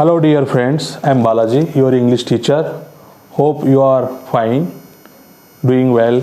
Hello dear friends, I am Balaji, your English teacher. Hope you are fine, doing well.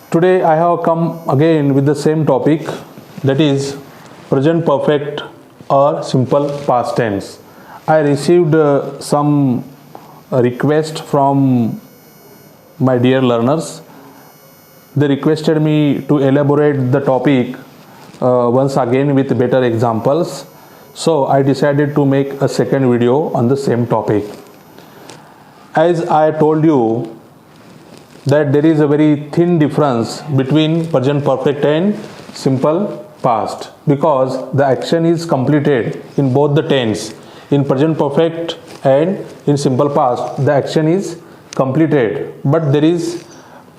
Today I have come again with the same topic, that is present perfect or simple past tense. I received some request from my dear learners. They requested me to elaborate the topic once again with better examples. So I decided to make a second video on the same topic. As I told you that there is a very thin difference between present perfect and simple past, because the action is completed in both the tense. In present perfect and in simple past, the action is completed, but there is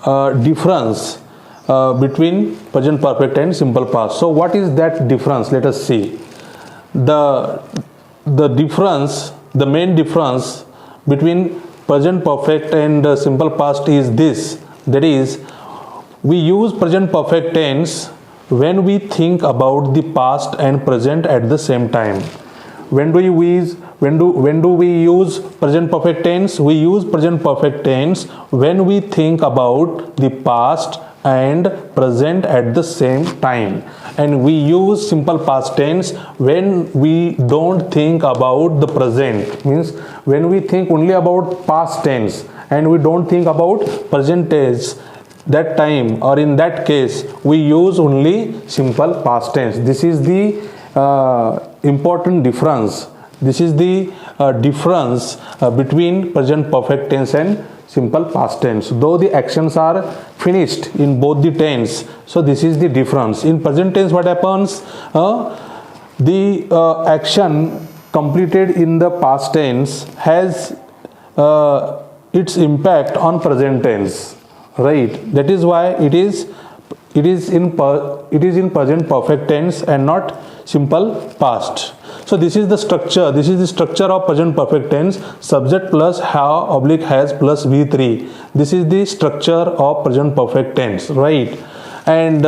a difference between present perfect and simple past. So what is that difference? Let us see. The main difference between present perfect and simple past is this, that is, we use present perfect tense when we think about the past and present at the same time. When do we use present perfect tense? We use present perfect tense when we think about the past and present at the same time, and we use simple past tense when we don't think about the present, means when we think only about past tense and we don't think about present tense. That time, or in that case, we use only simple past tense. This is the important difference. This is the difference between present perfect tense and simple past tense, though the actions are finished in both the tense. So this is the difference. In present tense, what happens? The action completed in the past tense has its impact on present tense, right? That is why it is in present perfect tense and not simple past. So this is the structure. This is the structure of present perfect tense: subject plus have oblique has plus V3. This is the structure of present perfect tense, right? And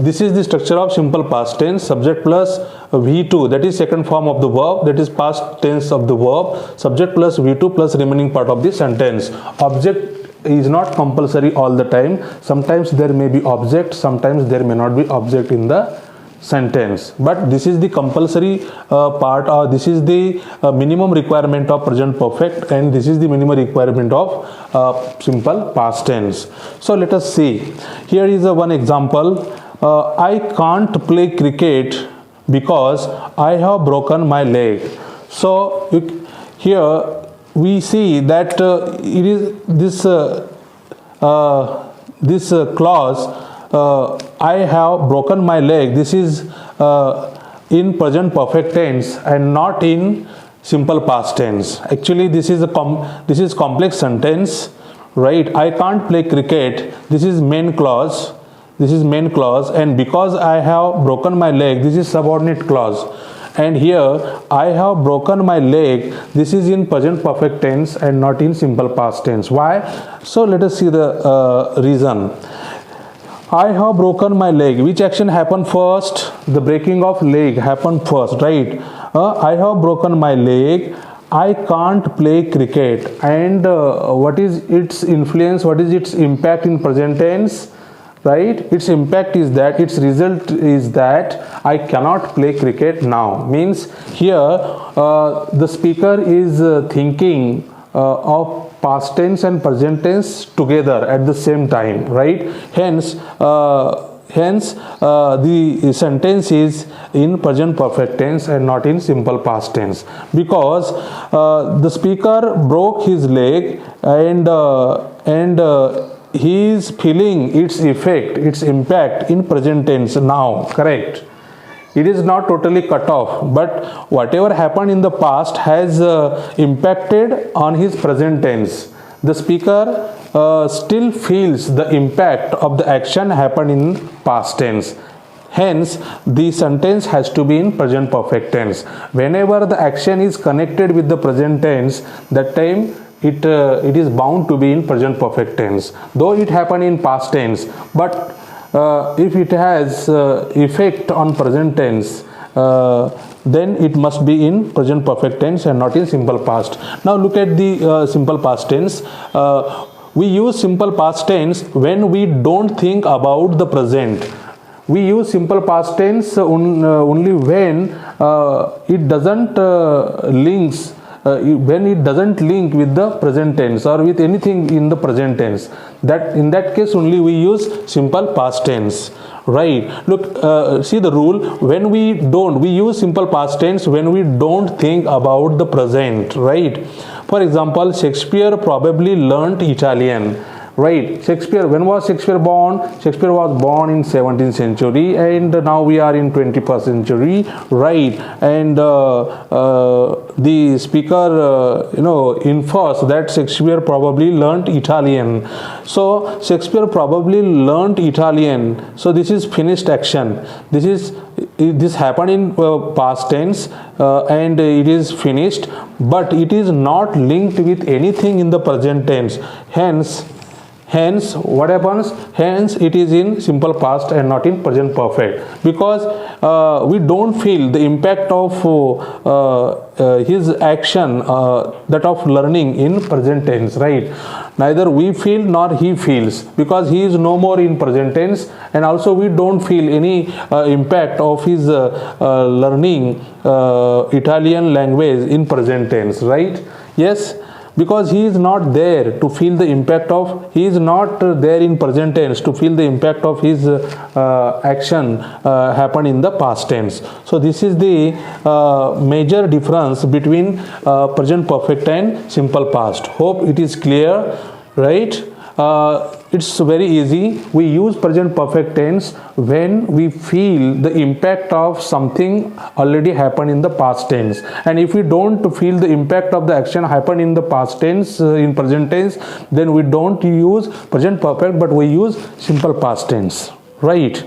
this is the structure of simple past tense: subject plus V2, that is second form of the verb, that is past tense of the verb, subject plus V2 plus remaining part of the sentence. Object is not compulsory all the time. Sometimes there may be object, sometimes there may not be object in the sentence, but this is the compulsory part, or this is the minimum requirement of present perfect, and this is the minimum requirement of simple past tense. So let us see. Here is one example. I can't play cricket because I have broken my leg. So here we see that it is this clause, I have broken my leg. This is in present perfect tense and not in simple past tense. Actually, this is complex sentence, right? I can't play cricket. This is main clause. This is main clause, and because I have broken my leg, this is subordinate clause. And here, I have broken my leg, this is in present perfect tense and not in simple past tense. Why? So let us see the reason. I have broken my leg. Which action happened first? The breaking of leg happened first, right? I have broken my leg. I can't play cricket. And what is its influence? What is its impact in present tense? Right? Its impact is that, its result is that I cannot play cricket now. Means here the speaker is thinking of past tense and present tense together at the same time, right? Hence the sentence is in present perfect tense and not in simple past tense, because the speaker broke his leg and he is feeling its effect, its impact in present tense now, correct? It is not totally cut off, but whatever happened in the past has impacted on his present tense. The speaker still feels the impact of the action happened in past tense. Hence, the sentence has to be in present perfect tense. Whenever the action is connected with the present tense, that time it is bound to be in present perfect tense. Though it happened in past tense, but if it has effect on present tense, then it must be in present perfect tense and not in simple past. Now look at the simple past tense. We use simple past tense when we don't think about the present. We use simple past tense only when it doesn't links when it doesn't link with the present tense or with anything in the present tense. That in that case only we use simple past tense. Right, look, see the rule. When we use simple past tense when we don't think about the present. Right, for example, Shakespeare probably learnt Italian. Right, Shakespeare, when was Shakespeare born? Shakespeare was born in 17th century and now we are in 21st century. Right, and the speaker infers that Shakespeare probably learnt Italian. So Shakespeare probably learnt Italian. So this is finished action. This happened in past tense and it is finished, but it is not linked with anything in the present tense. Hence what happens? Hence it is in simple past and not in present perfect, because we don't feel the impact of his action, that of learning, in present tense. Right, neither we feel nor he feels, because he is no more in present tense, and also we don't feel any impact of his learning Italian language in present tense. Right, yes, because he is not there to feel the impact of, he is not there in present tense to feel the impact of his action happened in the past tense. So this is the major difference between present perfect and simple past. Hope it is clear. Right, it's very easy. We use present perfect tense when we feel the impact of something already happened in the past tense, and if we don't feel the impact of the action happened in the past tense in present tense, then we don't use present perfect but we use simple past tense. Right,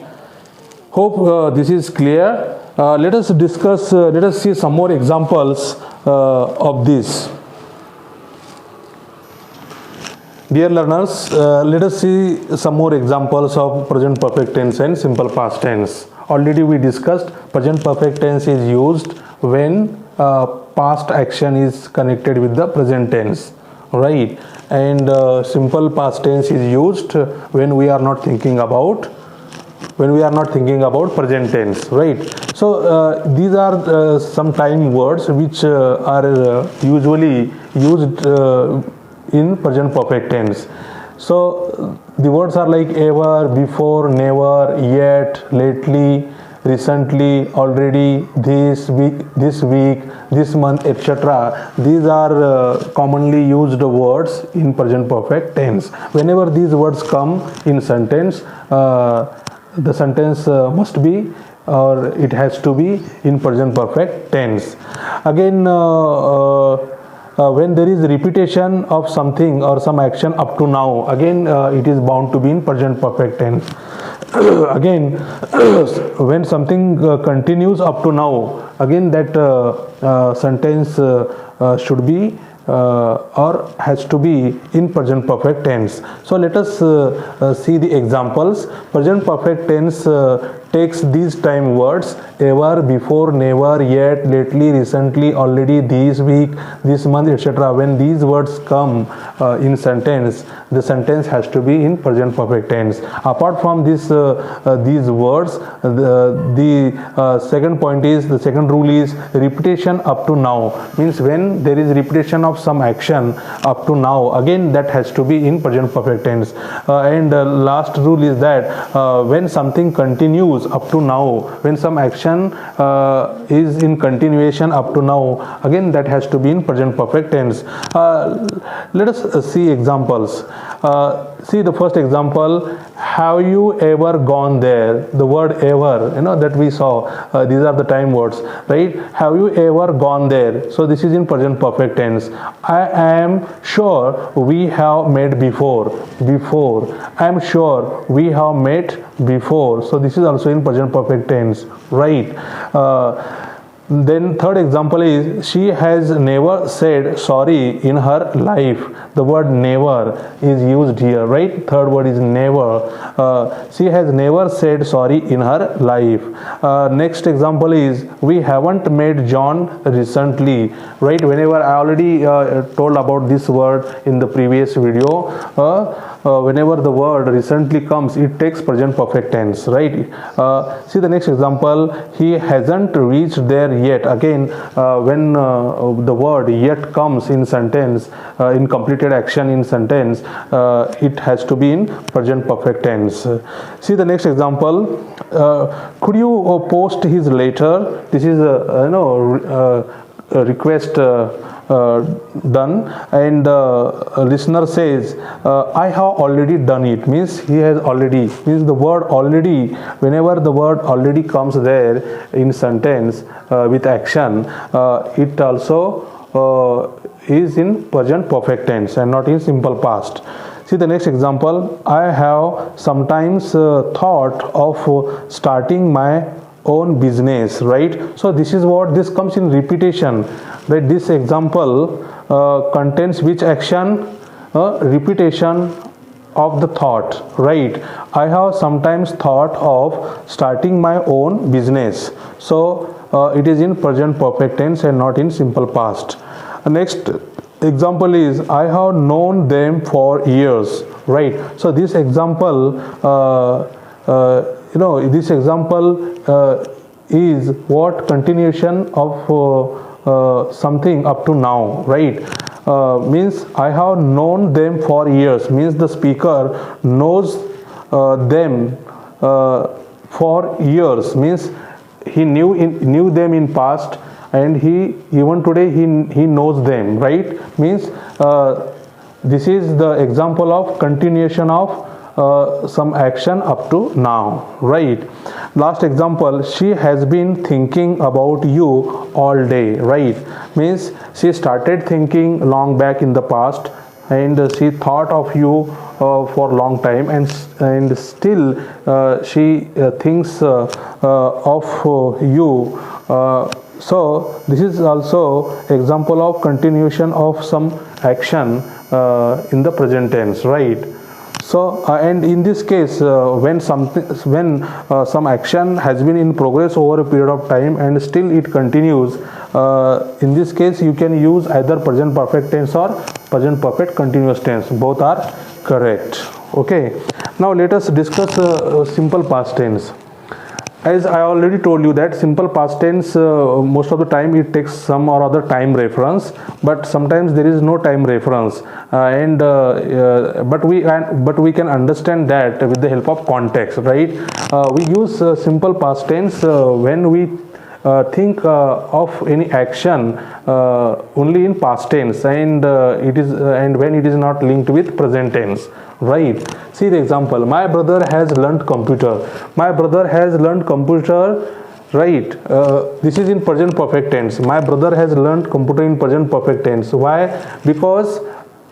hope this is clear. Let us discuss, let us see some more examples of this. Dear learners, let us see some more examples of present perfect tense and simple past tense. Already we discussed present perfect tense is used when past action is connected with the present tense. Right, and simple past tense is used when we are not thinking about present tense. Right, so these are some time words which are usually used in present perfect tense. So the words are like ever, before, never, yet, lately, recently, already, this week, this month, etc. These are commonly used words in present perfect tense. Whenever these words come in sentence, the sentence must be, or it has to be, in present perfect tense. Again, when there is repetition of something or some action up to now, again it is bound to be in present perfect tense. Again, when something continues up to now, again that sentence should be or has to be in present perfect tense. So let us see the examples. Present perfect tense takes these time words ever, before, never, yet, lately, recently, already, this week, this month, etc. When these words come in sentence, the sentence has to be in present perfect tense. Apart from this, these words, the second point is, the second rule is repetition up to now. Means when there is repetition of some action up to now, again that has to be in present perfect tense. And last rule is that when something continues up to now, when some action is in continuation up to now, again that has to be in present perfect tense. Let us see examples. See the first example. Have you ever gone there? The word ever, that we saw, these are the time words, right? Have you ever gone there? So this is in present perfect tense. I am sure we have met before. I am sure we have met before. So this is also in present perfect tense, right? Then third example is she has never said sorry in her life. The word never is used here, right? Third word is never. She has never said sorry in her life. Next example is we haven't met John recently, right? Whenever I already told about this word in the previous video, whenever the word recently comes, it takes present perfect tense, right? See the next example, he hasn't reached there yet. Again, when the word yet comes in sentence, in completed action in sentence, it has to be in present perfect tense. See the next example, could you post his letter? This is a request done, and the listener says I have already done it, means he has already, means the word already, whenever the word already comes there in sentence with action, it also is in present perfect tense and not in simple past. See the next example, I have sometimes thought of starting my own business, right? So this is what, this comes in repetition, right? This example contains which action? Repetition of the thought, right? I have sometimes thought of starting my own business. So it is in present perfect tense and not in simple past. Next example is I have known them for years, right? So this example this example is what? Continuation of something up to now, right? Means I have known them for years, means the speaker knows them for years, means he knew them in past, and he even today he knows them, right? Means this is the example of continuation of some action up to now, right? Last example, she has been thinking about you all day, right? Means she started thinking long back in the past, and she thought of you for a long time, and still she thinks of you. So this is also example of continuation of some action in the present tense, right? So and in this case, when some action has been in progress over a period of time and still it continues, in this case you can use either present perfect tense or present perfect continuous tense. Both are correct. Okay. Now let us discuss simple past tense. As I already told you that simple past tense, most of the time it takes some or other time reference, but sometimes there is no time reference, but we can understand that with the help of context, right? We use simple past tense when we think of any action only in past tense, and when it is not linked with present tense, right? See the example, my brother has learnt computer. My brother has learnt computer, right? This is in present perfect tense. My brother has learnt computer in present perfect tense. Why? Because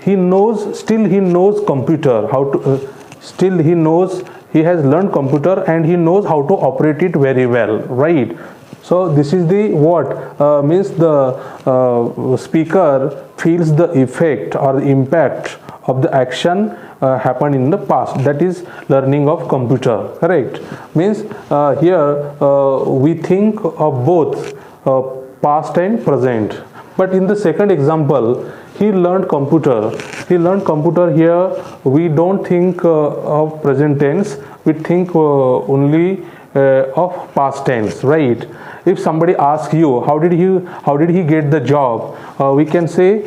he knows, still he knows computer, how to still he knows, he has learned computer and he knows how to operate it very well, right? So this is the what means the speaker feels the effect or the impact of the action happened in the past, that is learning of computer, correct? Means here we think of both past and present. But in the second example, he learned computer. He learned computer, here we don't think of present tense, we think only of past tense, right? If somebody asks you how did he get the job, we can say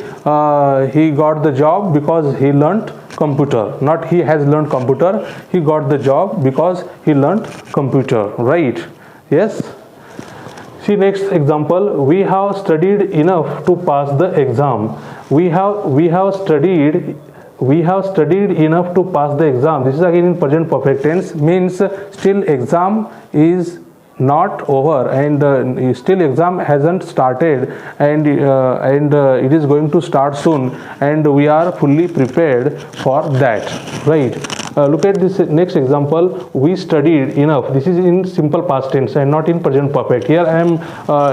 he got the job because he learnt computer, not he has learned computer, he got the job because he learnt computer, right? Yes. See next example, we have studied enough to pass the exam. We have studied enough to pass the exam. This is again in present perfect tense, means still exam is not over, and still exam hasn't started, and it is going to start soon, and we are fully prepared for that, right? Look at this next example. We studied enough. This is in simple past tense and not in present perfect. Here I am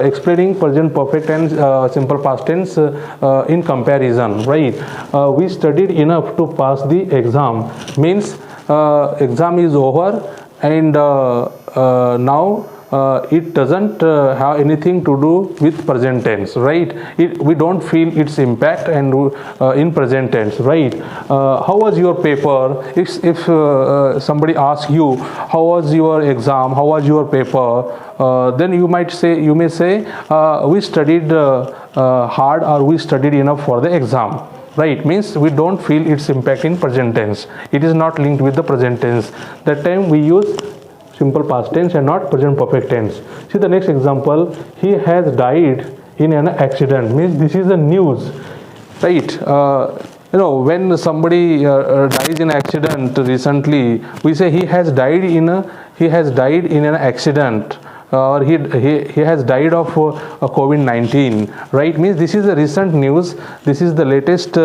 explaining present perfect and simple past tense in comparison, right? We studied enough to pass the exam means exam is over, and now it doesn't have anything to do with present tense, right? We don't feel its impact and in present tense, right? How was your paper? If somebody asks you how was your exam, how was your paper, then you may say we studied hard, or we studied enough for the exam, right? Means we don't feel its impact in present tense. It is not linked with the present tense. That time we use simple past tense and not present perfect tense. See the next example. He has died in an accident. Means this is a news, right? When somebody dies in accident recently, we say he has died in an accident, or he has died of COVID-19, right? Means this is a recent news. This is the latest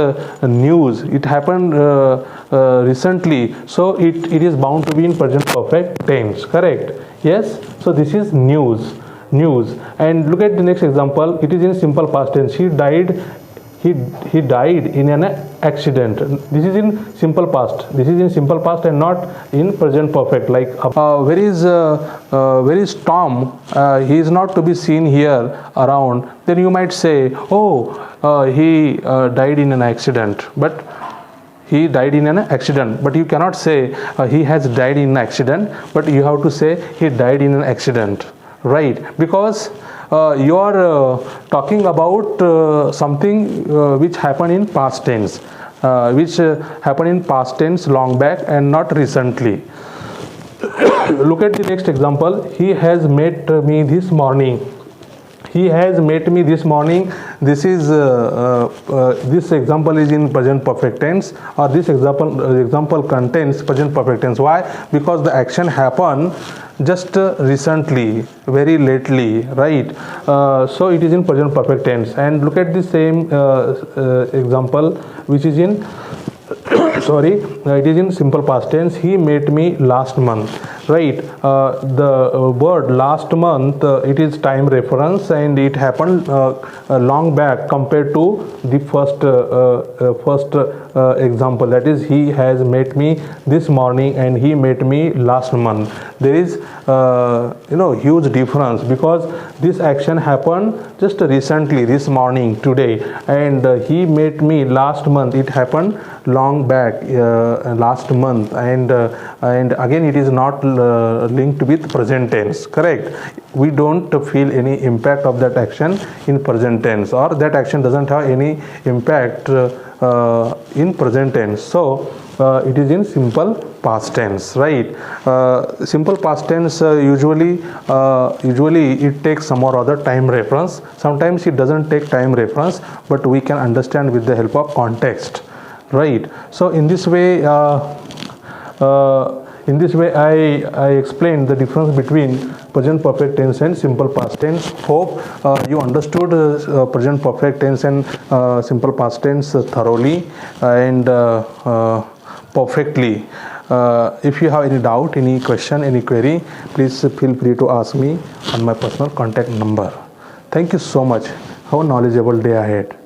news. It happened recently, so it is bound to be in present perfect tense, correct? Yes. So this is news. And look at the next example. It is in simple past tense. He died in an accident. This is in simple past. And not in present perfect. Like where is Tom? He is not to be seen here around. Then you might say, he died in an accident. But he died in an accident. But you cannot say he has died in an accident. But you have to say he died in an accident, right? Because you are talking about something which happened in past tense, long back and not recently. Look at the next example. He has met me this morning. This is this example is in present perfect tense, or this example contains present perfect tense. Why? Because the action happened just recently, very lately, right? So it is in present perfect tense. And look at the same example, which is in it is in simple past tense. He met me last month, right? The word last month, it is time reference, and it happened long back compared to the first example, that is he has met me this morning and he met me last month. There is huge difference, because this action happened just recently, this morning, today, and he met me last month, it happened long back, last month, and again it is not linked with present tense, correct? We don't feel any impact of that action in present tense, or that action doesn't have any impact in present tense. So it is in simple past tense, right? Simple past tense usually it takes some or other time reference. Sometimes it doesn't take time reference, but we can understand with the help of context, right? So in this way I explained the difference between present perfect tense and simple past tense. Hope you understood present perfect tense and simple past tense thoroughly and perfectly. If you have any doubt, any question, any query, please feel free to ask me on my personal contact number. Thank you so much. Have a knowledgeable day ahead.